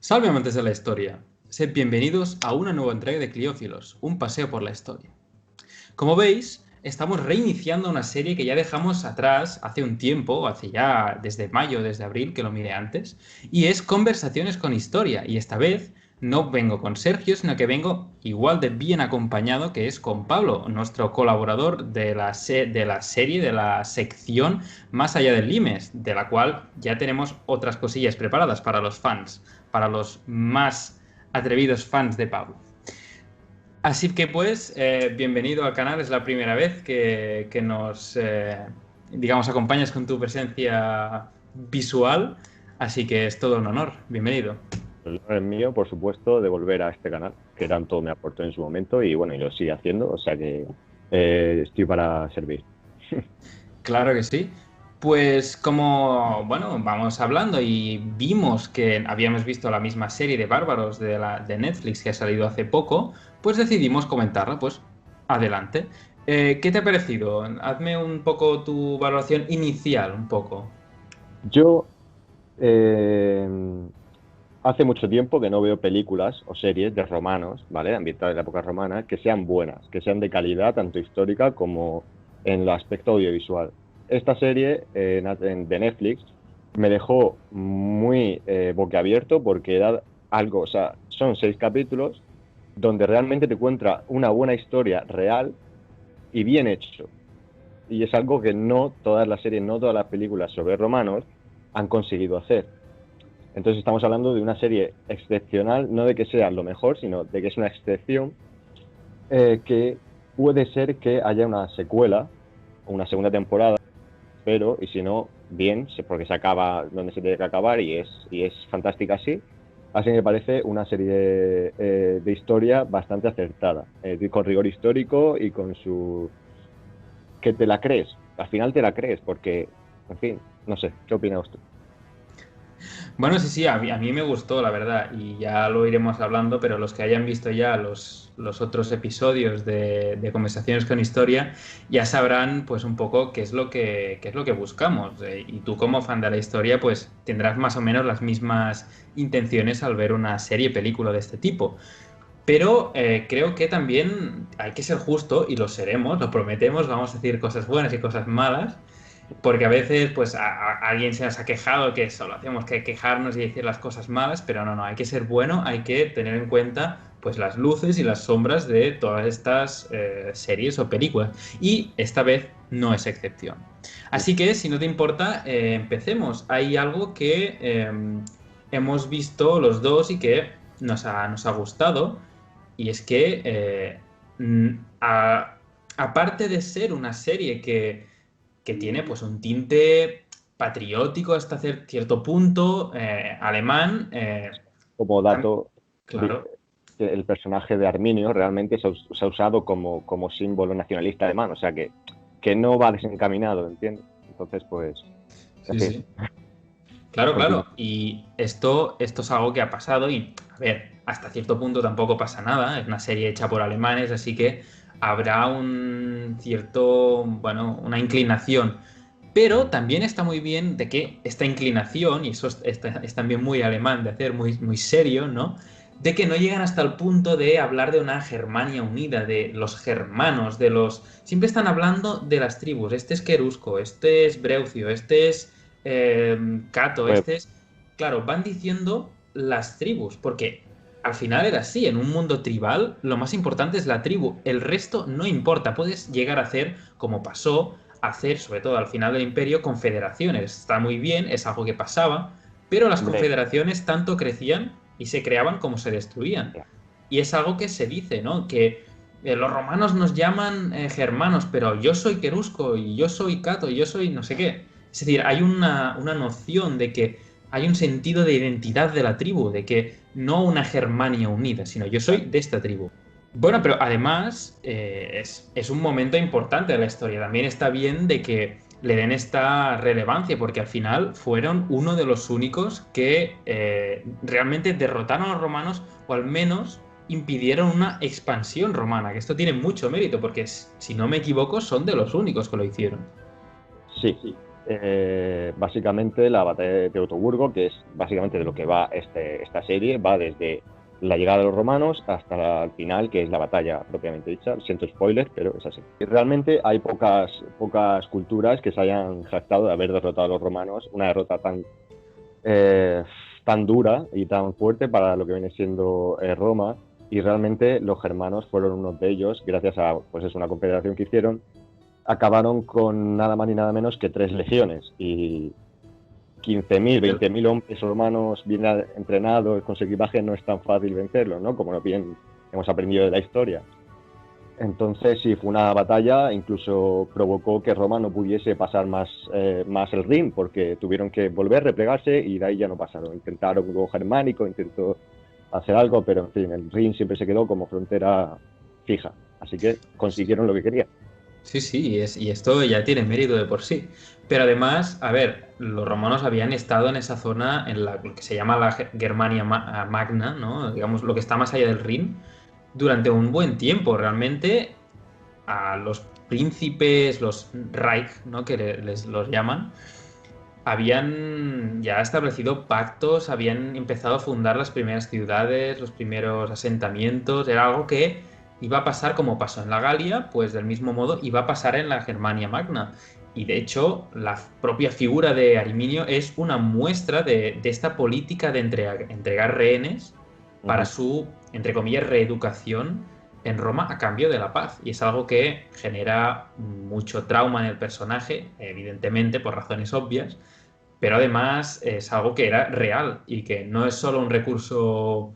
Salve amantes de la historia, sed bienvenidos a una nueva entrega de Cliófilos, un paseo por la historia. Como veis, estamos reiniciando una serie que ya dejamos atrás hace un tiempo, hace ya desde mayo, desde abril, que lo miré antes, y es Conversaciones con Historia, y esta vez no vengo con Sergio, sino que vengo igual de bien acompañado, que es con Pablo, nuestro colaborador de la serie, de la sección Más allá del Limes, de la cual ya tenemos otras cosillas preparadas para los fans, para los más atrevidos fans de Pablo. Así que pues, bienvenido al canal, es la primera vez que nos, digamos, acompañas con tu presencia visual, así que es todo un honor, bienvenido. El honor es mío, por supuesto, de volver a este canal, que tanto me aportó en su momento y bueno, y lo sigue haciendo, o sea que estoy para servir. Claro que sí. Pues como, bueno, vamos hablando y vimos que habíamos visto la misma serie de Bárbaros de Netflix que ha salido hace poco, pues decidimos comentarla, pues adelante. ¿Qué te ha parecido? Hazme un poco tu valoración inicial, un poco. Yo eh, hace mucho tiempo que no veo películas o series de romanos, ¿vale? Ambientadas en la época romana, que sean buenas, que sean de calidad, tanto histórica como en el aspecto audiovisual. Esta serie de Netflix me dejó muy boquiabierto porque era algo, o sea, son 6 capítulos donde realmente te cuenta una buena historia real y bien hecho. Y es algo que no todas las series, no todas las películas sobre romanos han conseguido hacer. Entonces estamos hablando de una serie excepcional, no de que sea lo mejor, sino de que es una excepción que puede ser que haya una secuela o una segunda temporada, pero, y si no, bien, porque se acaba donde se tiene que acabar y es fantástica así. Así que me parece una serie de historia bastante acertada, con rigor histórico y con su que te la crees. Al final te la crees porque, en fin, no sé, ¿qué opinas usted? Bueno, sí, sí, a mí me gustó, la verdad, y ya lo iremos hablando, pero los que hayan visto ya los otros episodios de Conversaciones con Historia ya sabrán pues un poco qué es lo que buscamos. Y tú como fan de la historia pues tendrás más o menos las mismas intenciones al ver una serie, película de este tipo. Pero creo que también hay que ser justo, y lo seremos, lo prometemos, vamos a decir cosas buenas y cosas malas, porque a veces pues alguien se nos ha quejado que solo hacemos que quejarnos y decir las cosas malas, pero no, hay que ser bueno, hay que tener en cuenta pues las luces y las sombras de todas estas series o películas. Y esta vez no es excepción. Así que, si no te importa, empecemos. Hay algo que hemos visto los dos y que nos ha gustado, y es que, aparte de ser una serie que tiene pues un tinte patriótico hasta cierto punto, alemán, Como dato, claro. el personaje de Arminio realmente se ha usado como símbolo nacionalista alemán, o sea que no va desencaminado, ¿entiendes? Entonces, pues, en Sí, fin, sí. Claro, continúa. claro. Y esto es algo que ha pasado y, a ver, hasta cierto punto tampoco pasa nada. Es una serie hecha por alemanes, así que habrá un cierto, bueno, una inclinación. Pero también está muy bien de que esta inclinación, y eso es también muy alemán de hacer, muy, muy serio, ¿no? De que no llegan hasta el punto de hablar de una Germania unida, de los germanos, de los... Siempre están hablando de las tribus. Este es Querusco, este es Breucio, este es Cato, Pues, este es... Claro, van diciendo las tribus, porque al final era así, en un mundo tribal lo más importante es la tribu, el resto no importa, puedes llegar a hacer, como pasó, hacer, sobre todo al final del imperio, confederaciones. Está muy bien, es algo que pasaba, pero las hombre, confederaciones tanto crecían y se creaban como se destruían. Y es algo que se dice, ¿no? Que los romanos nos llaman germanos, pero yo soy querusco y yo soy cato y yo soy no sé qué. Es decir, hay una noción de que hay un sentido de identidad de la tribu, de que no una Germania unida, sino yo soy de esta tribu. Bueno, pero además es un momento importante de la historia. También está bien de que le den esta relevancia, porque al final fueron uno de los únicos que realmente derrotaron a los romanos, o al menos impidieron una expansión romana, que esto tiene mucho mérito, porque si no me equivoco, son de los únicos que lo hicieron. sí, básicamente la batalla de Teutoburgo, que es básicamente de lo que va esta serie, va desde la llegada de los romanos hasta el final, que es la batalla propiamente dicha. Siento spoiler, pero es así. Y realmente hay pocas culturas que se hayan jactado de haber derrotado a los romanos, una derrota eh, tan dura y tan fuerte para lo que viene siendo Roma, y realmente los germanos fueron unos de ellos, gracias a pues es una confederación que hicieron, acabaron con nada más ni nada menos que 3 legiones y 15.000, 20.000 hombres romanos bien entrenados, con su equipaje, no es tan fácil vencerlos, ¿no? Como bien hemos aprendido de la historia. Entonces, sí, fue una batalla, incluso provocó que Roma no pudiese pasar más el Rin, porque tuvieron que volver, replegarse y de ahí ya no pasaron. Intentaron luego Germánico, intentó hacer algo, pero en fin, el Rin siempre se quedó como frontera fija. Así que consiguieron lo que querían. Sí, sí, y esto ya tiene mérito de por sí. Pero además, a ver, los romanos habían estado en esa zona, en lo que se llama la Germania Magna, ¿no? Digamos, lo que está más allá del Rin, durante un buen tiempo. Realmente, a los príncipes, los Reich, ¿no? Que les los llaman, habían ya establecido pactos, habían empezado a fundar las primeras ciudades, los primeros asentamientos. Era algo que iba a pasar como pasó en la Galia, pues del mismo modo iba a pasar en la Germania Magna. Y de hecho, la propia figura de Ariminio es una muestra de esta política de entregar rehenes para su, entre comillas, reeducación en Roma a cambio de la paz. Y es algo que genera mucho trauma en el personaje, evidentemente, por razones obvias, pero además es algo que era real y que no es solo un recurso,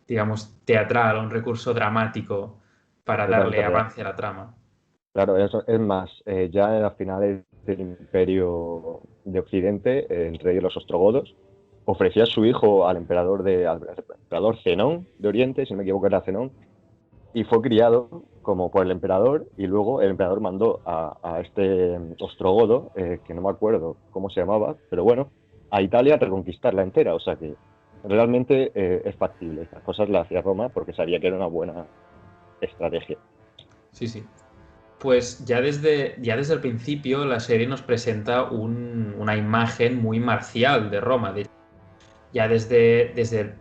digamos, teatral, un recurso dramático para Totalmente darle real. avance a la trama. Claro, eso es más, ya en las finales del Imperio de Occidente, el rey de los ostrogodos ofreció a su hijo al emperador Zenón de Oriente, si no me equivoco era Zenón, y fue criado como por el emperador, y luego el emperador mandó a este ostrogodo, que no me acuerdo cómo se llamaba, pero bueno, a Italia a reconquistarla entera, o sea que realmente es factible. Estas cosas las hacía Roma porque sabía que era una buena estrategia. Sí, sí. Pues ya desde el principio la serie nos presenta una imagen muy marcial de Roma. Ya desde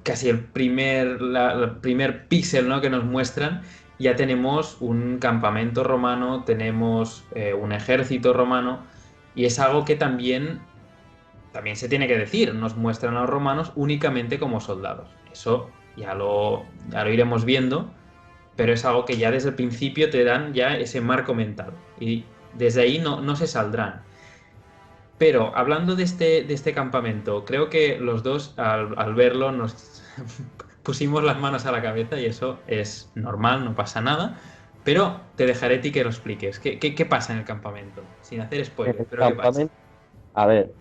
casi el primer píxel, ¿no? que nos muestran, ya tenemos un campamento romano, tenemos un ejército romano, y es algo que también se tiene que decir, nos muestran a los romanos únicamente como soldados. Eso ya lo iremos viendo, pero es algo que ya desde el principio te dan ya ese marco mental, y desde ahí no se saldrán. Pero hablando de este campamento, creo que los dos al verlo nos pusimos las manos a la cabeza y eso es normal, no pasa nada. Pero te dejaré a ti que lo expliques. ¿Qué pasa en el campamento? Sin hacer En spoiler, el pero ¿qué pasa? campamento, a ver,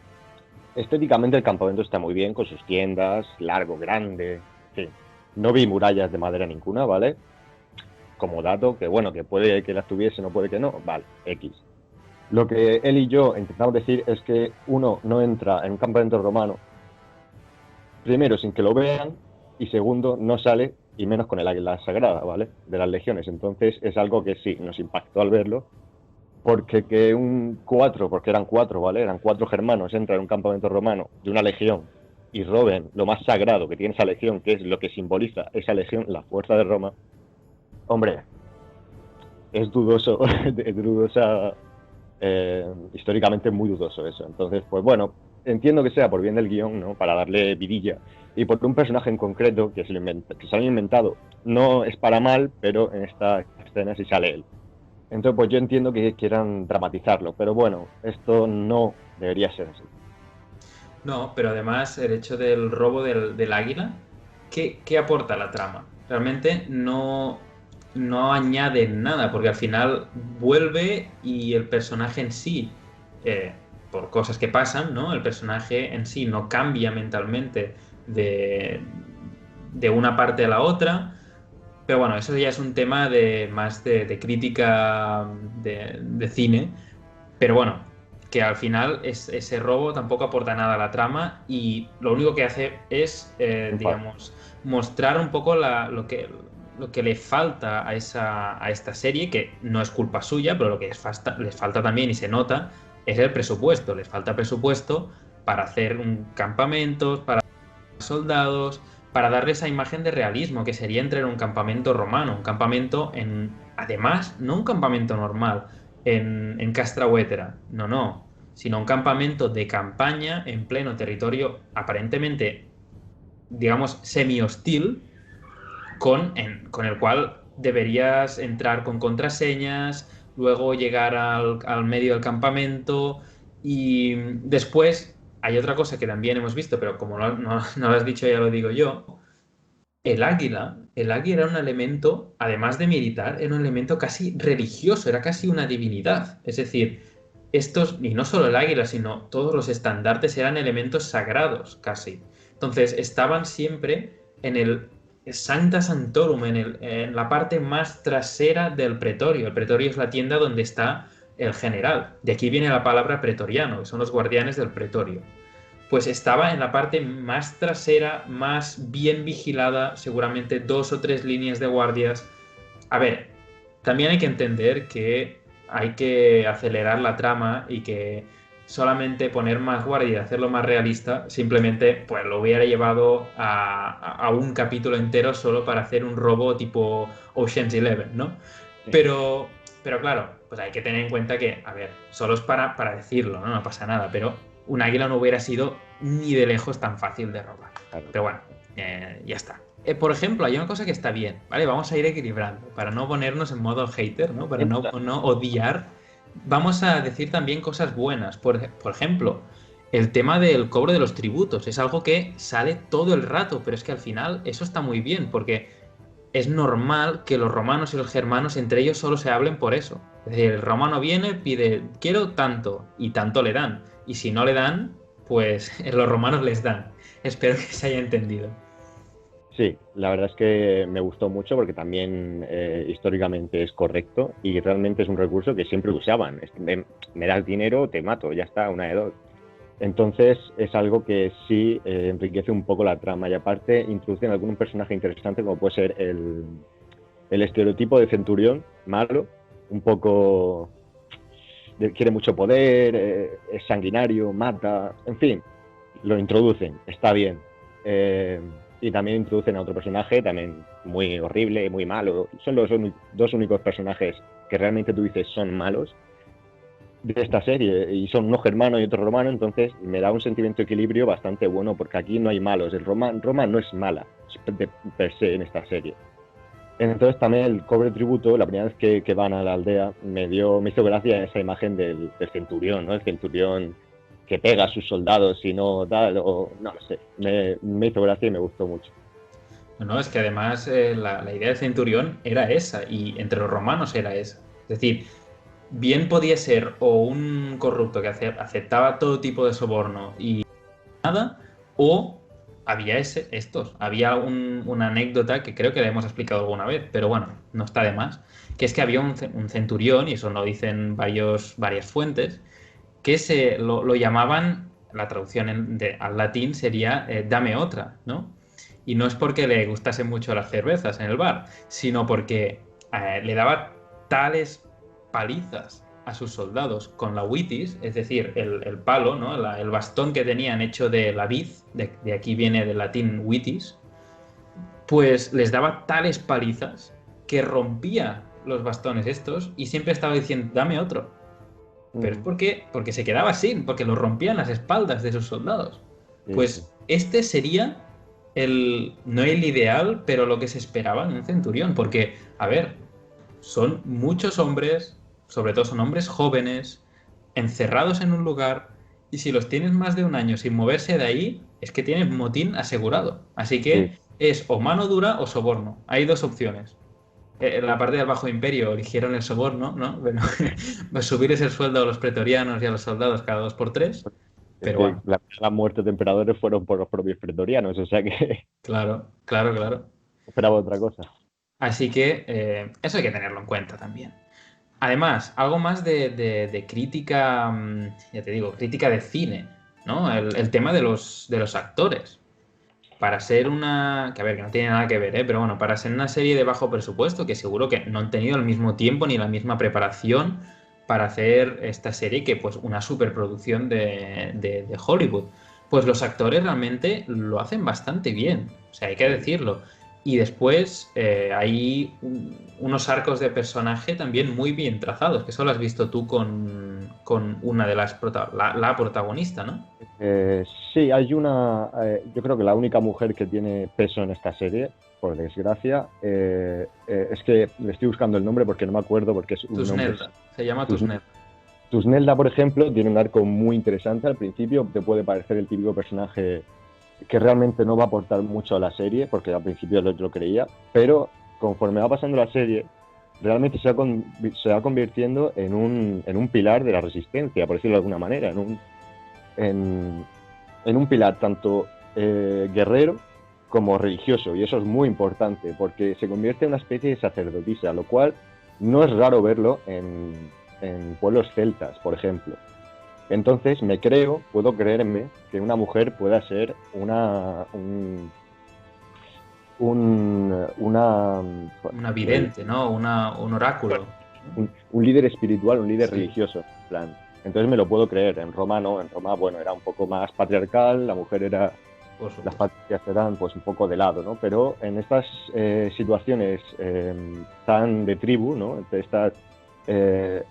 estéticamente el campamento está muy bien, con sus tiendas, largo, grande, en fin. No vi murallas de madera ninguna, ¿vale? Como dato, que bueno, que puede que las tuviese, no puede que no, vale, X. Lo que él y yo intentamos decir es que uno no entra en un campamento romano, primero sin que lo vean, y segundo no sale, y menos con el águila sagrada, ¿vale? De las legiones. Entonces es algo que sí, nos impactó al verlo, porque que porque eran cuatro, ¿vale? Eran cuatro germanos, entran en un campamento romano de una legión y roben lo más sagrado que tiene esa legión, que es lo que simboliza esa legión, la fuerza de Roma. Hombre, es dudoso, es dudosa, históricamente muy dudoso eso. Entonces, pues bueno, entiendo que sea por bien del guión, ¿no? Para darle vidilla. Y por un personaje en concreto que se han inventado, no es para mal, pero en esta escena sí sale él. Entonces, pues yo entiendo que quieran dramatizarlo, pero bueno, esto no debería ser así. No, pero además el hecho del robo del águila, ¿qué aporta a la trama? Realmente no añade nada, porque al final vuelve y el personaje en sí, eh, por cosas que pasan, ¿no? El personaje en sí no cambia mentalmente de, de una parte a la otra. Pero bueno, eso ya es un tema más de crítica de cine. Pero bueno, que al final ese robo tampoco aporta nada a la trama y lo único que hace es, digamos, mostrar un poco lo que le falta a esta serie, que no es culpa suya, pero lo que les falta también y se nota, es el presupuesto. Les falta presupuesto para hacer un campamento, para soldados, para darle esa imagen de realismo que sería entrar en un campamento romano, un campamento además, no un campamento normal en Castra Vetera, no, sino un campamento de campaña en pleno territorio aparentemente, digamos, semi-hostil, con el cual deberías entrar con contraseñas, luego llegar al medio del campamento y después hay otra cosa que también hemos visto, pero como no lo has dicho ya lo digo yo, el águila era un elemento, además de militar, era un elemento casi religioso, era casi una divinidad. Es decir, y no solo el águila, sino todos los estandartes eran elementos sagrados, casi. Entonces, estaban siempre en el Sancta Sanctorum, en la parte más trasera del pretorio. El pretorio es la tienda donde está el general. De aquí viene la palabra pretoriano, que son los guardianes del pretorio. Pues estaba en la parte más trasera, más bien vigilada, seguramente 2 o 3 líneas de guardias. A ver, también hay que entender que hay que acelerar la trama y que solamente poner más guardia y hacerlo más realista, simplemente pues lo hubiera llevado a un capítulo entero solo para hacer un robo tipo Ocean's 11, ¿no? Sí. Pero claro, pues hay que tener en cuenta que, a ver, solo es para decirlo, ¿no? No pasa nada, pero un águila no hubiera sido ni de lejos tan fácil de robar. Claro. Pero bueno, ya está. Por ejemplo, hay una cosa que está bien, ¿vale? Vamos a ir equilibrando, para no ponernos en modo hater, ¿no? Para no odiar. Vamos a decir también cosas buenas. Por ejemplo, el tema del cobro de los tributos. Es algo que sale todo el rato, pero es que al final eso está muy bien, porque es normal que los romanos y los germanos entre ellos solo se hablen por eso. Es decir, el romano viene, pide, quiero tanto, y tanto le dan. Y si no le dan, pues los romanos les dan. Espero que se haya entendido. Sí, la verdad es que me gustó mucho porque también históricamente es correcto y realmente es un recurso que siempre usaban. Me das dinero, te mato, ya está, una de dos. Entonces es algo que sí enriquece un poco la trama y aparte introducen algún personaje interesante como puede ser el estereotipo de centurión malo, un poco quiere mucho poder, es sanguinario, mata, en fin, lo introducen, está bien. Y también introducen a otro personaje también muy horrible, muy malo. Son los dos únicos personajes que realmente tú dices son malos de esta serie, y son uno germano y otro romano, entonces me da un sentimiento de equilibrio bastante bueno, porque aquí no hay malos. Roma no es mala per se en esta serie. Entonces también el cobre tributo, la primera vez que van a la aldea, me hizo gracia esa imagen del centurión, ¿no? El centurión que pega a sus soldados y no tal, o no lo sé, me hizo gracia y me gustó mucho. No, es que además la idea del centurión era esa, y entre los romanos era esa. Es decir, bien podía ser o un corrupto que aceptaba todo tipo de soborno y nada, o había había una anécdota que creo que la hemos explicado alguna vez, pero bueno, no está de más, que es que había un centurión, y eso lo dicen varias fuentes, que lo llamaban, la traducción al latín sería dame otra, ¿no? Y no es porque le gustasen mucho las cervezas en el bar, sino porque le daba tales palizas a sus soldados con la witis, es decir, el palo, ¿no? El bastón que tenían hecho de la vid, de aquí viene del latín witis, pues les daba tales palizas que rompía los bastones estos y siempre estaba diciendo, dame otro. Pero es porque se quedaba sin, porque lo rompían las espaldas de sus soldados. Pues este sería no el ideal, pero lo que se esperaba en un centurión, porque, a ver, son muchos hombres, sobre todo son hombres jóvenes, encerrados en un lugar, y si los tienes más de un año sin moverse de ahí, es que tienes motín asegurado. Así que es o mano dura o soborno. Hay dos opciones. En la parte del Bajo Imperio eligieron el soborno, ¿no? Bueno, subirles el sueldo a los pretorianos y a los soldados cada 2 por 3. Pero bueno. La muerte de emperadores fueron por los propios pretorianos, o sea que... Claro. Esperaba otra cosa. Así que eso hay que tenerlo en cuenta también. Además, algo más de crítica, ya te digo, crítica de cine, ¿no? El tema de los actores. Para ser que a ver, que no tiene nada que ver, pero bueno, para ser una serie de bajo presupuesto, que seguro que no han tenido el mismo tiempo ni la misma preparación para hacer esta serie que pues una superproducción de Hollywood. Pues los actores realmente lo hacen bastante bien, o sea, hay que decirlo. Y después hay unos arcos de personaje también muy bien trazados, que eso lo has visto tú con una de la protagonista, ¿no? Eh, sí, hay yo creo que la única mujer que tiene peso en esta serie, por desgracia, es que le estoy buscando el nombre porque no me acuerdo porque es un nombre. Tusnelda, se llama Tus- Tusnelda. Tusnelda, por ejemplo, tiene un arco muy interesante al principio, te puede parecer el típico personaje que realmente no va a aportar mucho a la serie, porque al principio lo creía, pero conforme va pasando la serie, realmente se va convirtiendo en un pilar de la resistencia, por decirlo de alguna manera, en, en un pilar tanto guerrero como religioso, y eso es muy importante, porque se convierte en una especie de sacerdotisa, lo cual no es raro verlo en pueblos celtas, por ejemplo. Entonces puedo creerme que una mujer pueda ser una, Una vidente, ¿no? Un oráculo. un líder espiritual, un líder Sí, religioso, en plan. Entonces me lo puedo creer. En Roma no, en Roma, bueno, era un poco más patriarcal, la mujer era, por las supuesto. patricias eran pues un poco de lado, ¿no? Pero en estas situaciones tan de tribu, ¿no?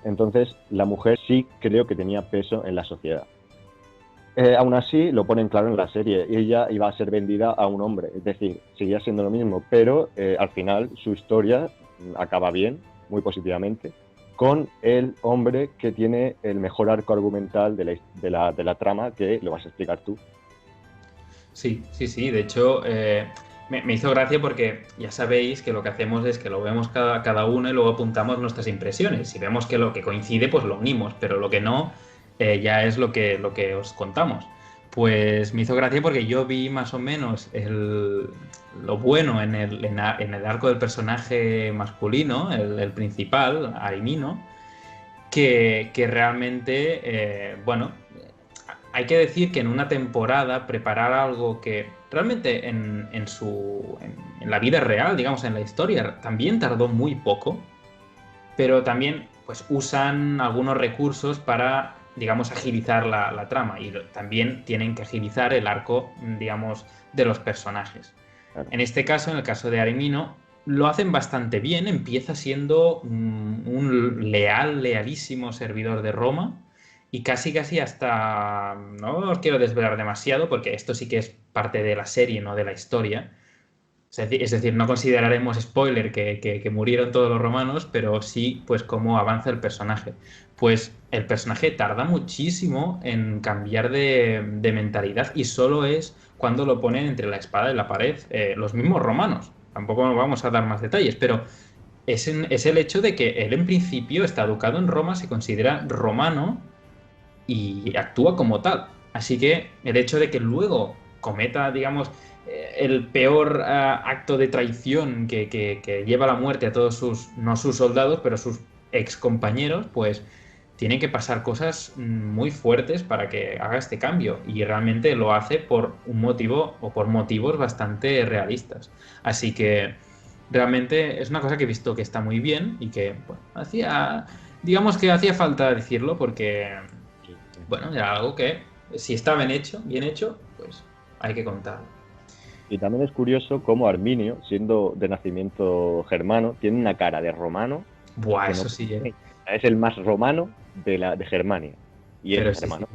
Entonces la mujer sí creo que tenía peso en la sociedad. Aún así, lo ponen claro en la serie, ella iba a ser vendida a un hombre, es decir, seguía siendo lo mismo, pero al final su historia acaba bien, muy positivamente, con el hombre que tiene el mejor arco argumental de la trama, que lo vas a explicar tú. Sí, sí, sí. De hecho, me hizo gracia porque ya sabéis que lo que hacemos es que lo vemos cada uno y luego apuntamos nuestras impresiones. Si vemos que lo que coincide, pues lo unimos, pero lo que no, ya es lo que os contamos. Pues me hizo gracia porque yo vi más o menos lo bueno en el arco del personaje masculino, el principal, Arimino, que realmente, bueno, hay que decir que en una temporada preparar algo que realmente en la vida real, digamos, en la historia, también tardó muy poco, pero también pues usan algunos recursos para, digamos, agilizar la trama y también tienen que agilizar el arco, digamos, de los personajes. Claro. En este caso, en el caso de Arimino, lo hacen bastante bien, empieza siendo un lealísimo servidor de Roma y casi hasta, no os quiero desvelar demasiado porque esto sí que es parte de la serie, no de la historia. Es decir, no consideraremos spoiler que murieron todos los romanos, pero sí, pues cómo avanza el personaje. Pues el personaje tarda muchísimo en cambiar de mentalidad y solo es cuando lo ponen entre la espada y la pared. Los mismos romanos. Tampoco nos vamos a dar más detalles, pero es el hecho de que él en principio está educado en Roma, se considera romano y actúa como tal. Así que el hecho de que luego cometa, digamos, el peor acto de traición que lleva a la muerte a todos no sus soldados, pero sus ex compañeros, pues tienen que pasar cosas muy fuertes para que haga este cambio. Y realmente lo hace por un motivo o por motivos bastante realistas. Así que realmente es una cosa que he visto que está muy bien y que, bueno, digamos que hacía falta decirlo porque Sí, sí. bueno, era algo que, si está bien hecho, pues hay que contarlo. Y también es curioso cómo Arminio, siendo de nacimiento germano, tiene una cara de romano Buah, que no eso sí, es el más romano de Germania. Y es pero sí, sí. germano.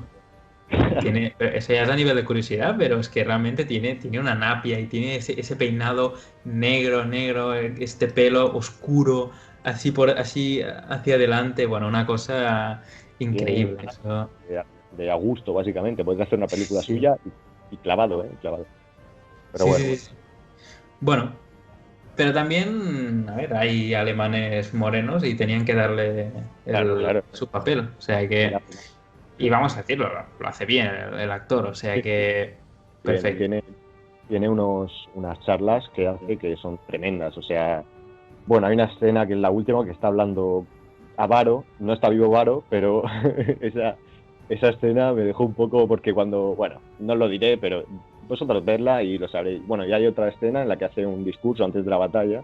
Eso ya es a nivel de curiosidad, pero es que realmente tiene una napia y tiene ese peinado negro, este pelo oscuro, así hacia adelante. Bueno, una cosa Tiene increíble. Eso, de a gusto, básicamente. Puedes hacer una película sí. suya y clavado, ¿eh? Clavado. Pero Sí, bueno, sí, bueno. sí. Bueno, pero también, a ver, hay alemanes morenos y tenían que darle Claro, claro. su papel. O sea Era- que, y vamos a decirlo, lo hace bien el actor. O sea sí, sí, que, bien. perfecto. Tiene unas charlas que hace que son tremendas. O sea, bueno, hay una escena que es la última que está hablando a Varo. No está vivo Varo, pero esa escena me dejó un poco porque bueno, no lo diré, pero vosotros verla y lo sabréis. Bueno, y hay otra escena en la que hace un discurso antes de la batalla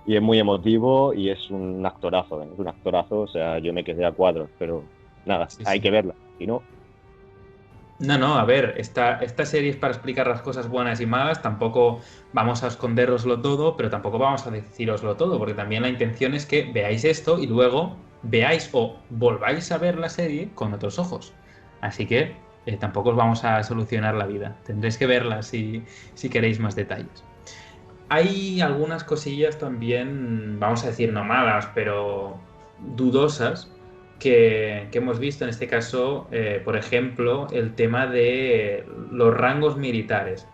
Y es muy emotivo y es un actorazo, ¿eh? Es un actorazo, o sea, yo me quedé a cuadros, pero nada, Sí, hay sí. que verla. Si no, No, no, a ver, esta serie es para explicar las cosas buenas y malas, tampoco vamos a esconderoslo todo, pero tampoco vamos a deciroslo todo, porque también la intención es que veáis esto y luego veáis o volváis a ver la serie con otros ojos. Así que tampoco os vamos a solucionar la vida, tendréis que verla si queréis más detalles. Hay algunas cosillas también, vamos a decir no malas, pero dudosas, que hemos visto en este caso, por ejemplo, el tema de los rangos militares.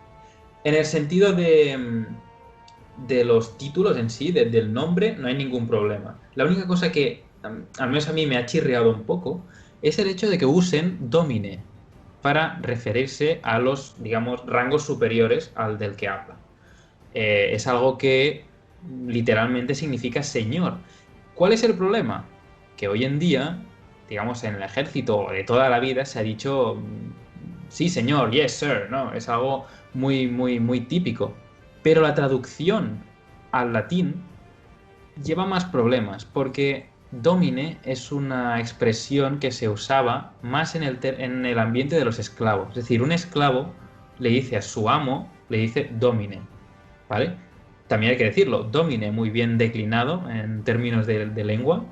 En el sentido de los títulos en sí, del nombre, no hay ningún problema. La única cosa que, al menos a mí, me ha chirriado un poco, es el hecho de que usen Domine para referirse a los, digamos, rangos superiores al del que habla. Es algo que literalmente significa señor. ¿Cuál es el problema? Que hoy en día, digamos, en el ejército de toda la vida se ha dicho sí, señor, yes, sir, ¿no? Es algo muy, muy, muy típico. Pero la traducción al latín lleva más problemas, porque domine es una expresión que se usaba más en el ambiente de los esclavos. Es decir, un esclavo le dice a su amo, le dice domine. ¿Vale? También hay que decirlo, Domine muy bien declinado en términos de lengua,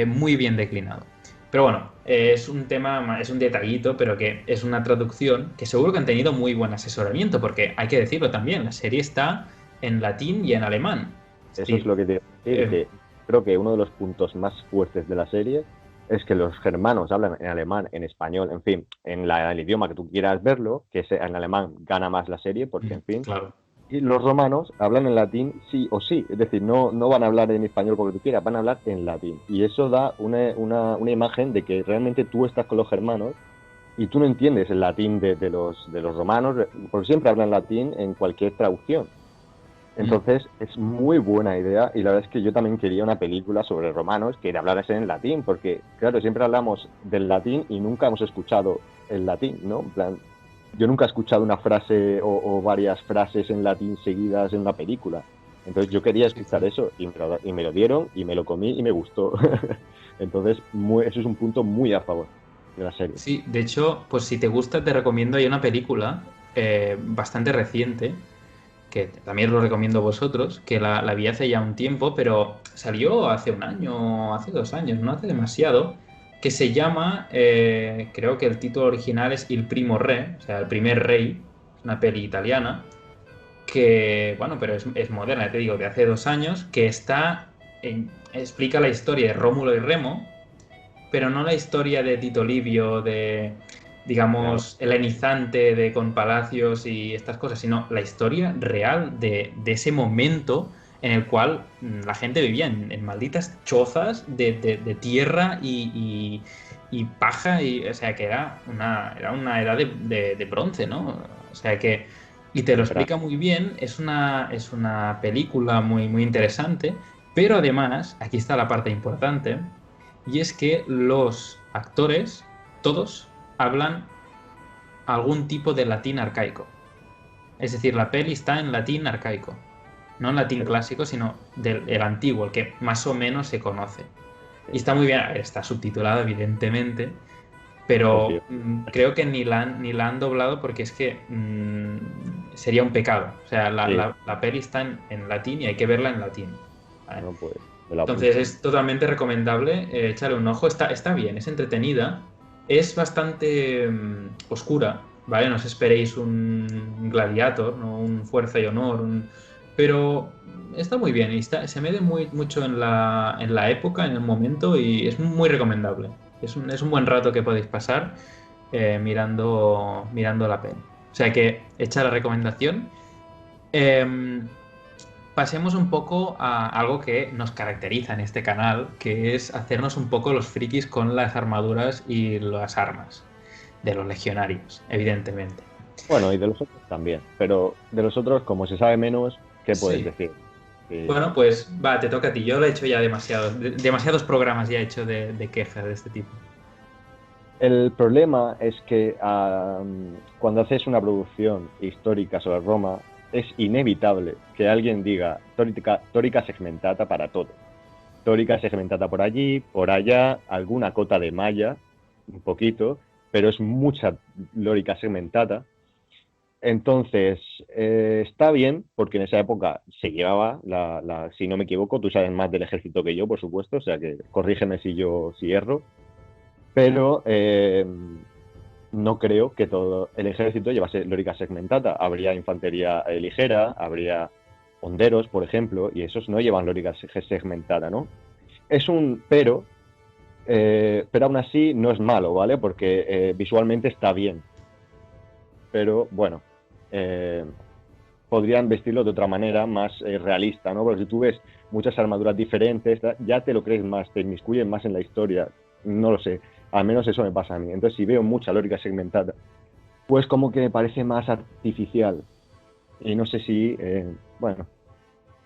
muy bien declinado. Pero bueno, es un tema, es un detallito, pero que es una traducción que seguro que han tenido muy buen asesoramiento, porque hay que decirlo también, la serie está en latín y en alemán. Es eso es decir, lo que te iba a decir, eh, que creo que uno de los puntos más fuertes de la serie es que los germanos hablan en alemán, en español, en fin, el idioma que tú quieras verlo, que es en alemán gana más la serie, porque en fin, claro. y los romanos hablan en latín sí o sí, es decir, no van a hablar en español porque tú quieras, van a hablar en latín. Y eso da una imagen de que realmente tú estás con los germanos y tú no entiendes el latín de los romanos, porque siempre hablan latín en cualquier traducción. Mm. Entonces es muy buena idea y la verdad es que yo también quería una película sobre romanos que hablaras en latín, porque claro, siempre hablamos del latín y nunca hemos escuchado el latín, ¿no? En plan, yo nunca he escuchado una frase o varias frases en latín seguidas en una película. Entonces yo quería Sí, escuchar sí. eso y me lo dieron y me lo comí y me gustó. Entonces eso es un punto muy a favor de la serie. Sí, de hecho, pues si te gusta, te recomiendo, hay una película bastante reciente que también lo recomiendo a vosotros, que la vi hace ya un tiempo, pero salió hace un año, hace 2 años, no hace demasiado, que se llama, creo que el título original es Il Primo Re, o sea, el primer rey, es una peli italiana, que, bueno, pero es moderna, te digo, de hace 2 años, que explica la historia de Rómulo y Remo, pero no la historia de Tito Livio, de, Claro, digamos, helenizante de con palacios y estas cosas, sino la historia real de ese momento en el cual la gente vivía en malditas chozas de tierra y paja, o sea, que era una edad de bronce, ¿no? O sea que, y te lo era- explica muy bien, es una película muy, muy interesante, pero además, aquí está la parte importante, y es que los actores, todos, hablan algún tipo de latín arcaico. Es decir, la peli está en latín arcaico. No en latín pero, clásico, sino del el antiguo, el que más o menos se conoce. Y sí, está muy bien, a ver, está subtitulado, evidentemente, pero obvio. creo que ni la han doblado porque es que sería un pecado. O sea, la, Sí, la- la peli está en latín y hay que verla en latín. ¿Vale? bueno, pues me lo Entonces apunto. es totalmente recomendable echarle un ojo. Está bien, es entretenida. Es bastante oscura, ¿vale? No os esperéis un Gladiator, ¿no? Un Fuerza y Honor, pero está muy bien y se mete mucho en la época, en el momento y es muy recomendable. Es un buen rato que podéis pasar mirando la peli. O sea que echa la recomendación. Em, Pasemos un poco a algo que nos caracteriza en este canal, que es hacernos un poco los frikis con las armaduras y las armas de los legionarios, evidentemente. Bueno, y de los otros también, pero de los otros, como se sabe menos, ¿qué puedes Sí. decir? Que Bueno, pues va, te toca a ti. Yo lo he hecho ya demasiados programas ya he hecho de quejas de este tipo. el problema es que cuando haces una producción histórica sobre Roma, es inevitable que alguien diga tórica segmentata para todo. Tórica segmentata por allí, por allá, alguna cota de malla, un poquito, pero es mucha lórica segmentata. Entonces, está bien, porque en esa época se llevaba, si no me equivoco, tú sabes más del ejército que yo, por supuesto, o sea que corrígeme si erro, pero no creo que todo el ejército llevase lórica segmentata. Habría infantería ligera, habría honderos, por ejemplo, y esos no llevan lórica segmentada, ¿no? Es un pero aún así no es malo, ¿vale? Porque visualmente está bien. Pero bueno, podrían vestirlo de otra manera más realista, ¿no? Porque si tú ves muchas armaduras diferentes, ya te lo crees más, te inmiscuyes más en la historia. No lo sé, al menos eso me pasa a mí. Entonces, si veo mucha lórica segmentada, pues como que me parece más artificial. Y no sé si, bueno,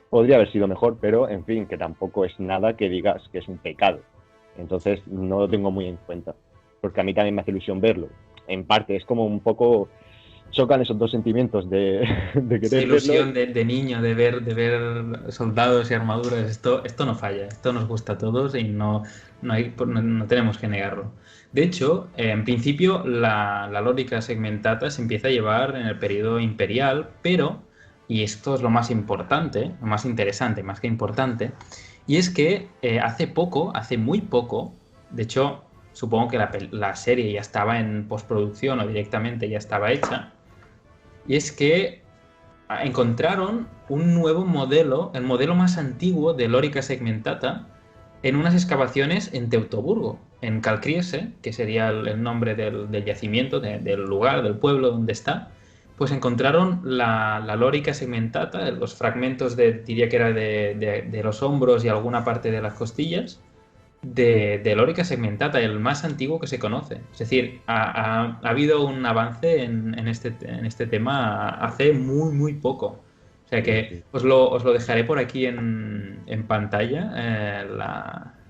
podría haber sido mejor, pero en fin, que tampoco es nada que digas que es un pecado. Entonces, no lo tengo muy en cuenta. Porque a mí también me hace ilusión verlo. En parte, es como un poco chocan esos dos sentimientos de Esa querer verlo. ilusión de niño de ver soldados y armaduras, esto no falla, esto nos gusta a todos y no tenemos que negarlo. De hecho, en principio la lórica segmentata se empieza a llevar en el periodo imperial, pero, y esto es lo más importante, lo más interesante, más que importante, y es que hace muy poco, de hecho, supongo que la serie ya estaba en postproducción o directamente ya estaba hecha, y es que encontraron un nuevo modelo, el modelo más antiguo de Lorica segmentata, en unas excavaciones en Teutoburgo, en Calcriese, que sería el nombre del yacimiento, del lugar, del pueblo donde está. Pues encontraron la Lorica segmentata, los fragmentos diría que era de los hombros y alguna parte de las costillas, de Lorica segmentata, el más antiguo que se conoce. Es decir, ha habido un avance en este tema hace muy poco. O sea Sí, que sí. os lo dejaré por aquí en pantalla,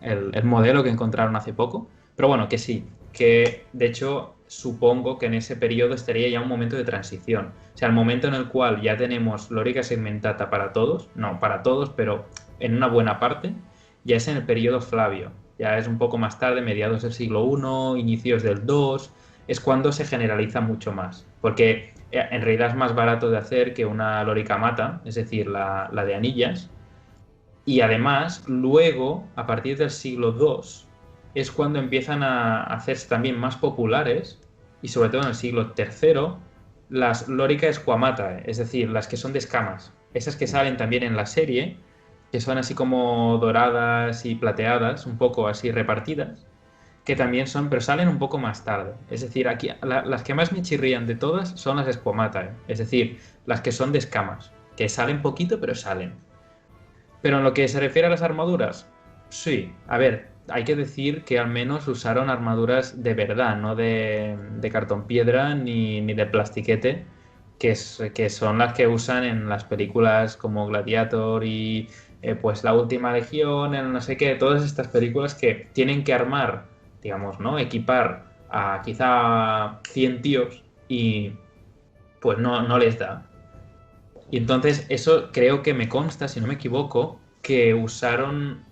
el modelo que encontraron hace poco. Pero bueno, que sí, que de hecho supongo que en ese periodo estaría ya un momento de transición. O sea, el momento en el cual ya tenemos Lorica segmentata para todos, no para todos, pero en una buena parte, ya es en el periodo Flavio. Ya es un poco más tarde, mediados del siglo I, inicios del II, es cuando se generaliza mucho más. Porque en realidad es más barato de hacer que una lorica mata, es decir, la de anillas. Y además, luego, a partir del siglo II, es cuando empiezan a hacerse también más populares, y sobre todo en el siglo III, las lorica esquamata, es decir, las que son de escamas. Esas que salen también en la serie, que son así como doradas y plateadas, un poco así repartidas, que también son, pero salen un poco más tarde. Es decir, aquí las que más me chirrían de todas son las esquamata, es decir, las que son de escamas, que salen poquito, pero salen. Pero en lo que se refiere a las armaduras, sí. A ver, hay que decir que al menos usaron armaduras de verdad, no de cartón piedra ni de plastiquete, que son las que usan en las películas como Gladiator y pues La Última Legión, el no sé qué, todas estas películas que tienen que armar, digamos, ¿no? Equipar a quizá 100 tíos y pues no les da. Y entonces eso creo que me consta, si no me equivoco, que usaron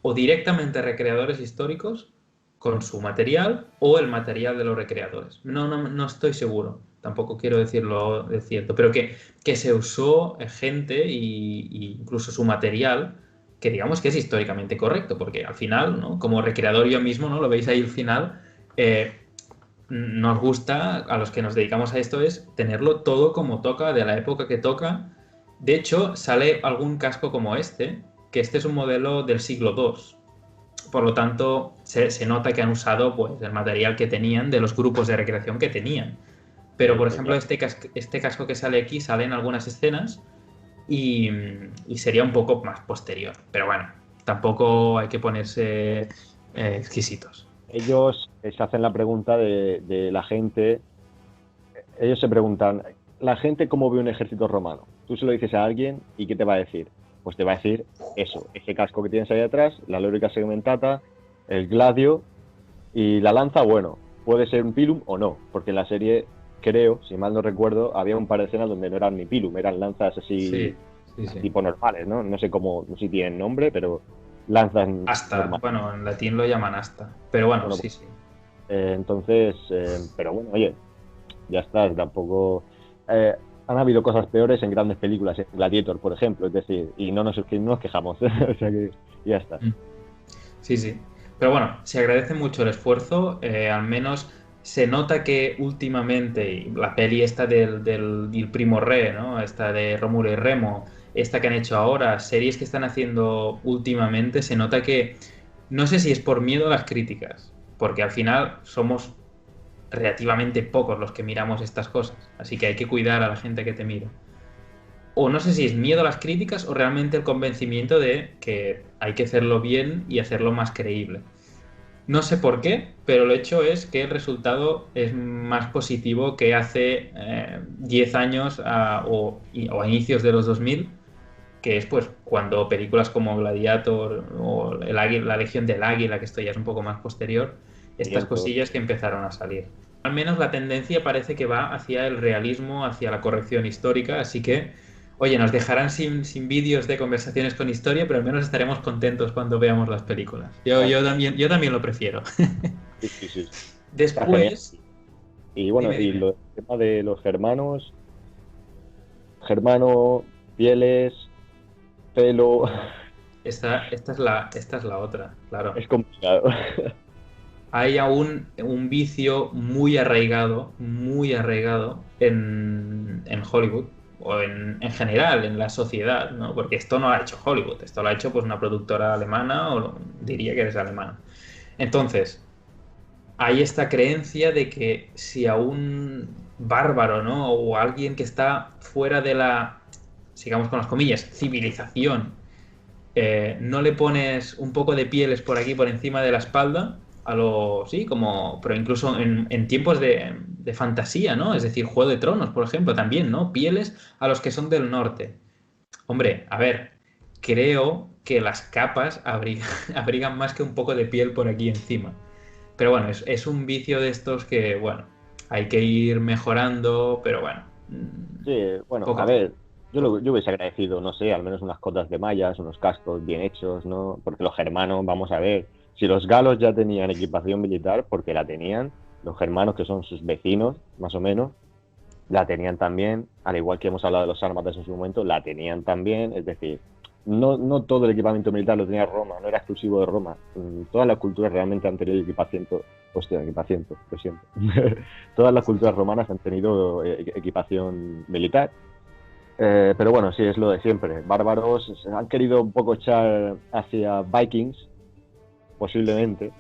o directamente recreadores históricos con su material o el material de los recreadores. No estoy seguro, tampoco quiero decirlo de cierto, pero que se usó gente y incluso su material, que digamos que es históricamente correcto, porque al final, ¿no? Como recreador yo mismo, ¿no? Lo veis ahí al final, nos gusta, a los que nos dedicamos a esto, es tenerlo todo como toca, de la época que toca. De hecho, sale algún casco como que este es un modelo del siglo II. Por lo tanto, se nota que han usado pues, el material que tenían de los grupos de recreación que tenían. Pero, por ejemplo, Claro. este casco que sale aquí sale en algunas escenas y, y sería un poco más posterior. Pero bueno, tampoco hay que ponerse exquisitos. Ellos se hacen la pregunta de la gente, ellos se preguntan, ¿la gente cómo ve un ejército romano? Tú se lo dices a alguien y ¿qué te va a decir? Pues te va a decir eso, ese casco que tienes ahí atrás, la lórica segmentata, el gladio y la lanza, bueno, puede ser un pilum o no, porque en la serie creo, si mal no recuerdo, había un par de escenas donde no eran ni pilum, eran lanzas Sí, así, sí, sí. tipo normales, ¿no? No sé cómo, no sé si tienen nombre, pero lanzas Asta, normales. bueno, en latín lo llaman asta, pero bueno, Bueno, sí, sí. entonces, pero bueno, oye, ya está, tampoco... eh, han habido cosas peores en grandes películas, en Gladiator, por ejemplo, es decir, y no nos quejamos, o sea que ya está. Mm. Sí, sí. Pero bueno, se agradece mucho el esfuerzo. Al menos se nota que últimamente y la peli esta del Primo Re, ¿no? Esta de Rómulo y Remo, esta que han hecho ahora, series que están haciendo últimamente, se nota que no sé si es por miedo a las críticas, porque al final somos relativamente pocos los que miramos estas cosas, así que hay que cuidar a la gente que te mira. O no sé si es miedo a las críticas o realmente el convencimiento de que hay que hacerlo bien y hacerlo más creíble. No sé por qué, pero lo hecho es que el resultado es más positivo que hace 10 años o a inicios de los 2000, que es pues cuando películas como Gladiator o la Legión del Águila, que esto ya es un poco más posterior, estas Lienzo. cosillas que empezaron a salir. Al menos la tendencia parece que va hacia el realismo, hacia la corrección histórica, así que, oye, nos dejarán sin vídeos de conversaciones con historia, pero al menos estaremos contentos cuando veamos las películas. Yo también lo prefiero. Sí, sí, sí. Está genial. Después, Y bueno, dime, y dime. el tema de los germanos, germano, pieles, pelo, Esta es la otra, claro. es complicado. Hay aún un vicio muy arraigado en Hollywood, o en general en la sociedad, ¿no? Porque esto no lo ha hecho Hollywood, esto lo ha hecho pues una productora alemana, o diría que es alemana. Entonces, hay esta creencia de que si a un bárbaro, ¿no? O a alguien que está fuera de la, sigamos con las comillas, civilización, no le pones un poco de pieles por aquí, por encima de la espalda, sí, como, pero incluso en tiempos de fantasía, ¿no? Es decir, Juego de Tronos, por ejemplo, también, ¿no? Pieles a los que son del norte. Hombre, a ver, creo que las capas abrigan más que un poco de piel por aquí encima. Pero bueno, es un vicio de estos que, bueno, hay que ir mejorando, pero bueno, Sí, bueno, poco a a poco. ver, yo hubiese agradecido, no sé, al menos unas cotas de mallas, unos cascos bien hechos, ¿no? Porque los germanos, vamos a ver, si los galos ya tenían equipación militar, porque la tenían, los germanos, que son sus vecinos, más o menos, la tenían también, al igual que hemos hablado de los sármatas en su momento, la tenían también, es decir, no todo el equipamiento militar lo tenía Roma, no era exclusivo de Roma. Todas las culturas realmente han tenido equipamiento, hostia, equipamiento, lo siento. Todas las culturas romanas han tenido equipación militar. Pero bueno, sí, es lo de siempre. Bárbaros han querido un poco echar hacia Vikings, posiblemente.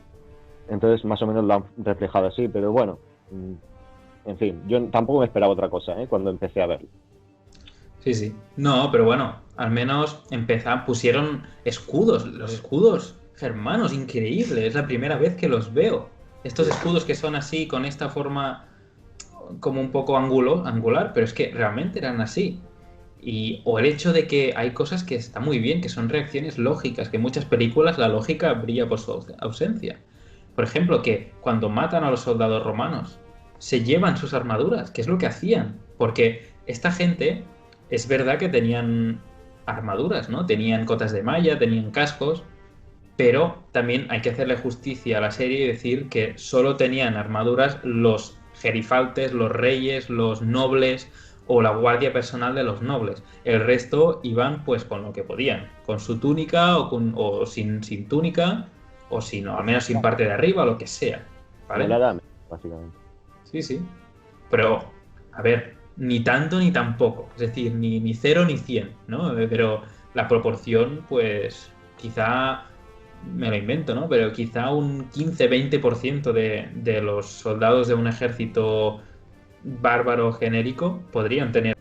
Entonces, más o menos lo han reflejado así, pero bueno, en fin, yo tampoco me esperaba otra cosa, cuando empecé a verlo. Sí, sí. No, pero bueno, al menos pusieron escudos, los escudos germanos, increíble, es la primera vez que los veo. Estos Sí, sí. escudos que son así, con esta forma como un poco angular, pero es que realmente eran así. O el hecho de que hay cosas que están muy bien, que son reacciones lógicas, que en muchas películas la lógica brilla por su ausencia. Por ejemplo, que cuando matan a los soldados romanos, se llevan sus armaduras, que es lo que hacían. Porque esta gente, es verdad que tenían armaduras, ¿no? Tenían cotas de malla, tenían cascos, pero también hay que hacerle justicia a la serie y decir que solo tenían armaduras los gerifaltes, los reyes, los nobles o la guardia personal de los nobles. El resto iban pues con lo que podían, con su túnica o sin túnica o sin, o al menos sin parte de arriba, lo que sea, Como ¿vale? la edad, básicamente. Sí, sí. Pero, a ver, ni tanto ni tampoco. Es decir, ni 0 ni 100, ¿no? Pero la proporción, pues, quizá, me lo invento, ¿no? Pero quizá un 15-20% de los soldados de un ejército bárbaro genérico podrían tener.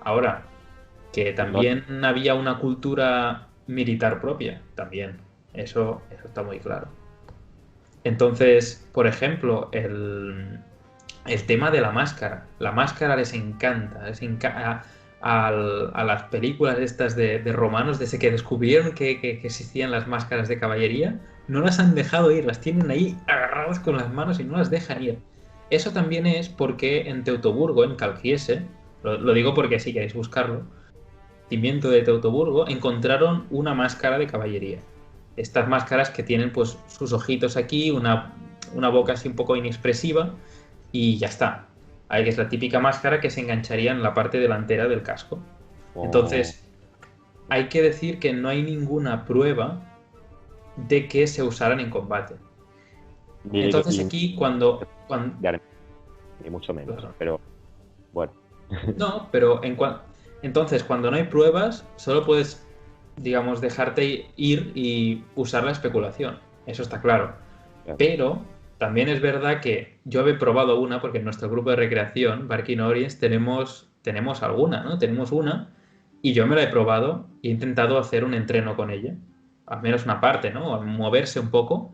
Ahora, que No, también había una cultura militar propia, también. Eso está muy claro. Entonces, por ejemplo, el tema de la máscara. La máscara les encanta. A las películas estas de romanos, desde que descubrieron que existían las máscaras de caballería, no las han dejado ir, las tienen ahí agarradas con las manos y no las dejan ir. eso también es porque en Teutoburgo, en Calciese, lo digo porque si queréis buscarlo, cimiento de Teutoburgo, encontraron una máscara de caballería. Estas máscaras que tienen pues sus ojitos aquí, una boca así un poco inexpresiva y ya está. Ahí que es la típica máscara que se engancharía en la parte delantera del casco. Oh, Entonces, hay que decir que no hay ninguna prueba de que se usaran en combate. Entonces y aquí de arena, ni mucho menos, claro. pero bueno. No, pero entonces cuando no hay pruebas, solo puedes, digamos, dejarte ir y usar la especulación. Eso está claro. Claro. Pero también es verdad que yo he probado una, porque en nuestro grupo de recreación, Barking Audience, tenemos alguna, ¿no? Tenemos una, y yo me la he probado y he intentado hacer un entreno con ella. Al menos una parte, ¿no? Moverse un poco.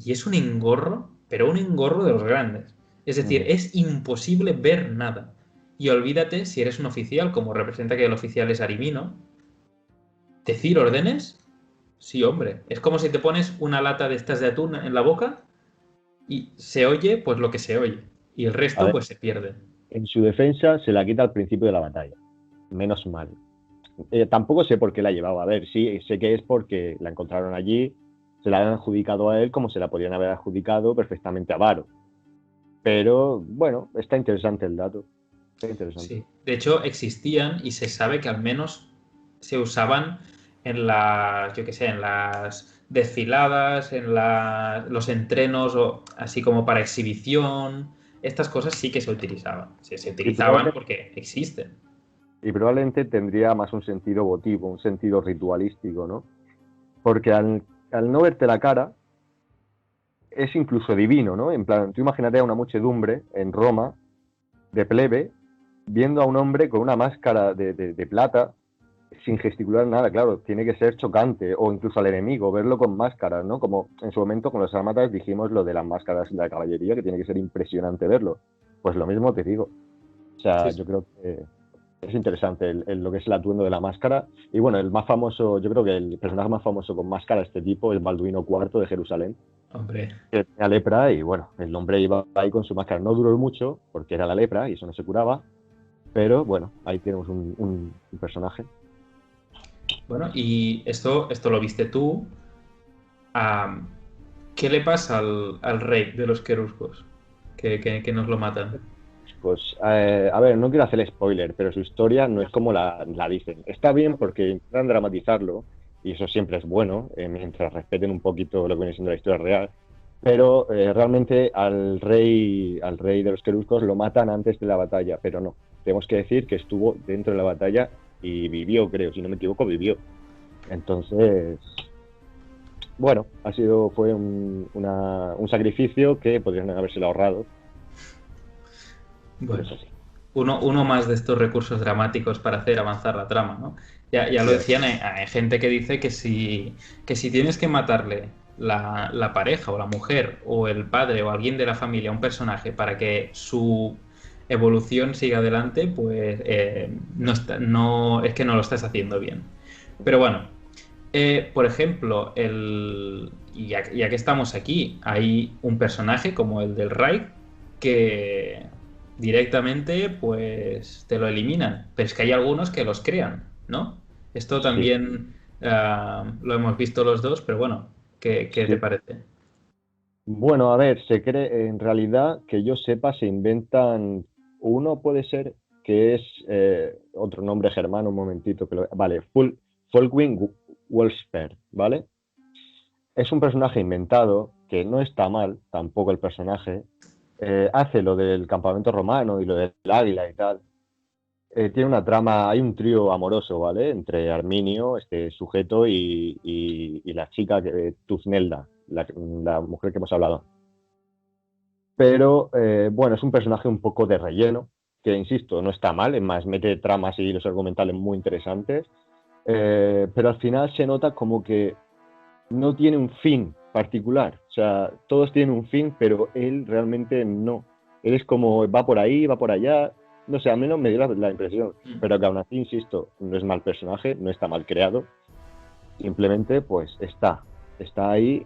Y es un engorro, pero un engorro de los grandes. Es decir, Ujú. es imposible ver nada. Y olvídate si eres un oficial, como representa que el oficial es Arimino. ¿Decir órdenes? Sí, hombre. Es como si te pones una lata de estas de atún en la boca y se oye pues lo que se oye. Y el A resto ver, pues se pierde. en su defensa se la quita al principio de la batalla. Menos mal. Tampoco sé por qué la llevaba. A ver, sí, sé que es porque la encontraron allí, se la han adjudicado a él como se la podrían haber adjudicado perfectamente a Varo. Pero bueno, está interesante el dato. Está interesante. Sí. De hecho, existían y se sabe que al menos se usaban en las, yo qué sé, en las desfiladas, en los entrenos, o así como para exhibición. Estas cosas sí que se utilizaban. Se Y utilizaban probablemente, porque existen. y probablemente tendría más un sentido votivo, un sentido ritualístico, ¿no? Porque al no verte la cara, es incluso divino, ¿no? En plan, tú imagínate a una muchedumbre en Roma, de plebe, viendo a un hombre con una máscara de plata, sin gesticular nada, claro, tiene que ser chocante, o incluso al enemigo, verlo con máscaras, ¿no? Como en su momento con los sármatas dijimos lo de las máscaras de la caballería, que tiene que ser impresionante verlo. Pues lo mismo te digo. O sea, Sí, yo sí. creo que es interesante lo que es el atuendo de la máscara. Y bueno, el más famoso, yo creo que el personaje más famoso con máscara de este tipo es Balduino IV de Jerusalén, Hombre, que tenía lepra y bueno, el hombre iba ahí con su máscara. No duró mucho porque era la lepra y eso no se curaba, pero bueno, ahí tenemos un personaje. bueno, y esto lo viste tú. Ah, ¿qué le pasa al rey de los queruscos? Que nos lo matan. Pues, a ver, no quiero hacer spoiler, pero su historia no es como la dicen. Está bien porque intentan dramatizarlo, y eso siempre es bueno, mientras respeten un poquito lo que viene siendo la historia real. Pero realmente al rey de los queruscos lo matan antes de la batalla, pero no. Tenemos que decir que estuvo dentro de la batalla y vivió, creo, si no me equivoco, vivió. Entonces, bueno, fue un sacrificio que podrían habérselo ahorrado, pero Bueno, es así. uno más de estos recursos dramáticos para hacer avanzar la trama, ¿no? Ya lo Ya, decían, hay gente que dice que si tienes que matarle la pareja o la mujer o el padre o alguien de la familia a un personaje para que su evolución siga adelante, pues es que no lo estás haciendo bien. Pero bueno, por ejemplo, ya que estamos aquí, hay un personaje como el del Raid que directamente pues te lo eliminan. Pero es que hay algunos que los crean, ¿no? Esto sí. también lo hemos visto los dos, pero bueno, ¿qué te Sí. parece? Bueno, a ver, se cree, en realidad, que yo sepa, se inventan, uno puede ser que es otro nombre germano, un momentito, vale, Folkwing Wolfsberg, ¿vale? Es un personaje inventado, que no está mal, tampoco el personaje, hace lo del campamento romano y lo del águila y tal. Tiene una trama, hay un trío amoroso, ¿vale? Entre Arminio, este sujeto, y la chica, Tuznelda, la mujer que hemos hablado. Pero bueno, es un personaje un poco de relleno, que insisto, no está mal, es más, mete tramas y los argumentales muy interesantes, pero al final se nota como que no tiene un fin particular. O sea, todos tienen un fin, pero él realmente no. Él es como va por ahí, va por allá, no sé, al menos me dio la impresión, Mm. pero que aún así, insisto, no es mal personaje, no está mal creado, simplemente pues está ahí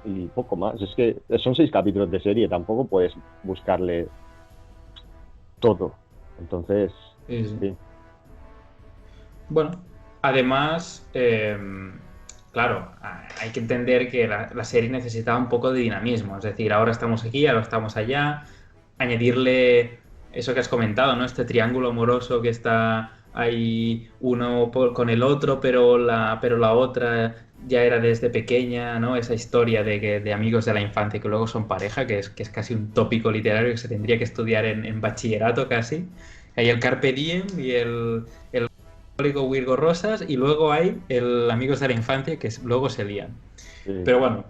y poco más. Es que son 6 capítulos de serie, tampoco puedes buscarle todo. Entonces, Sí, sí. sí, Bueno, además, claro, hay que entender que la serie necesitaba un poco de dinamismo. Es decir, ahora estamos aquí, ahora estamos allá. Añadirle eso que has comentado, ¿no? Este triángulo amoroso que está ahí con el otro, pero la otra ya era desde pequeña, ¿no? Esa historia de amigos de la infancia que luego son pareja, que es casi un tópico literario que se tendría que estudiar en bachillerato casi. Hay el Carpe Diem y el Virgo Rosas, y luego hay el Amigos de la Infancia que luego se lían. sí. Pero bueno,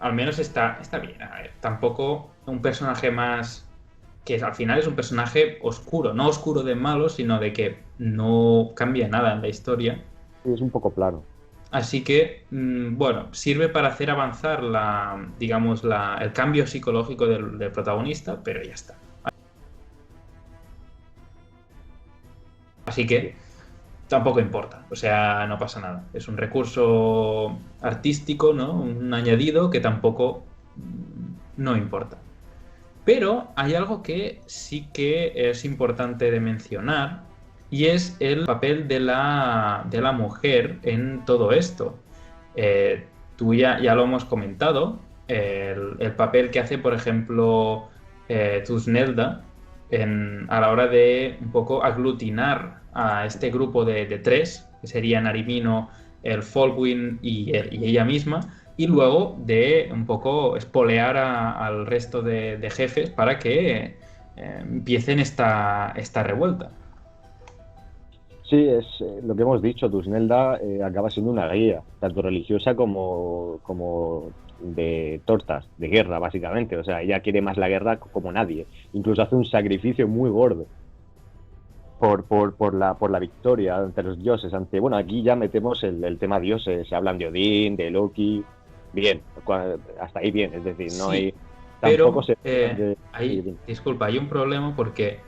al menos está bien. A ver, tampoco un personaje más que al final es un personaje oscuro, no oscuro de malo, sino de que no cambia nada en la historia. Sí, es un poco plano. Así que, bueno, sirve para hacer avanzar digamos, el cambio psicológico del protagonista, pero ya está. Así Sí. que tampoco importa, o sea, no pasa nada. Es un recurso artístico, ¿no? Un añadido que tampoco no importa. Pero hay algo que sí que es importante de mencionar y es el papel de la mujer en todo esto. Tú ya lo hemos comentado, el papel que hace, por ejemplo, Tusnelda a la hora de un poco aglutinar a este grupo de tres, que serían Arimino, el Folwin y ella misma, y luego de un poco espolear al resto de jefes para que empiecen esta revuelta. Sí, es lo que hemos dicho, Tusnelda acaba siendo una guía, tanto religiosa como de tortas, de guerra, básicamente. O sea, ella quiere más la guerra como nadie. Incluso hace un sacrificio muy gordo por la victoria ante los dioses. Bueno, aquí ya metemos el tema dioses, se hablan de Odín, de Loki. Bien, hasta ahí bien, es decir, no hay. Sí, Tampoco pero se de. Sí, bien. disculpa, hay un problema porque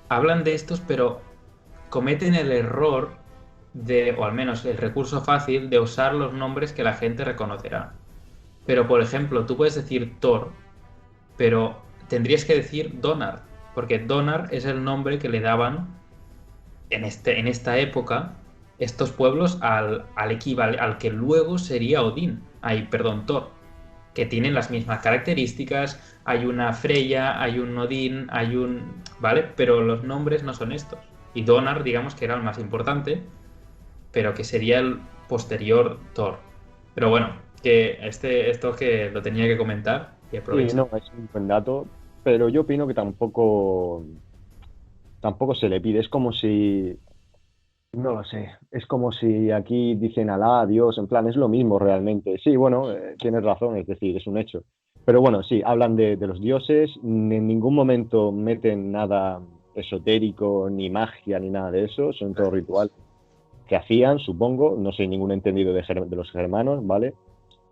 hablan de estos, pero cometen el error o al menos el recurso fácil, de usar los nombres que la gente reconocerá. Pero, por ejemplo, tú puedes decir Thor, pero tendrías que decir Donar, porque Donar es el nombre que le daban en esta época estos pueblos al que luego sería Odín, perdón, Thor, que tienen las mismas características, hay una Freya, hay un Odín, ¿vale? Pero los nombres no son estos. Y Donar, digamos que era el más importante, pero que sería el posterior Thor. Pero bueno, que esto que lo tenía que comentar y Sí, aprovecha. no, es un buen dato, pero yo opino que tampoco se le pide. Es como si, no lo sé, es como si aquí dicen Alá, Dios, en plan, es lo mismo realmente. Sí, bueno, tienes razón, es decir, es un hecho. Pero bueno, sí, hablan de los dioses, en ningún momento meten nada esotérico, ni magia, ni nada de eso, son todo ritual que hacían, supongo, no soy ningún entendido de los germanos, ¿vale?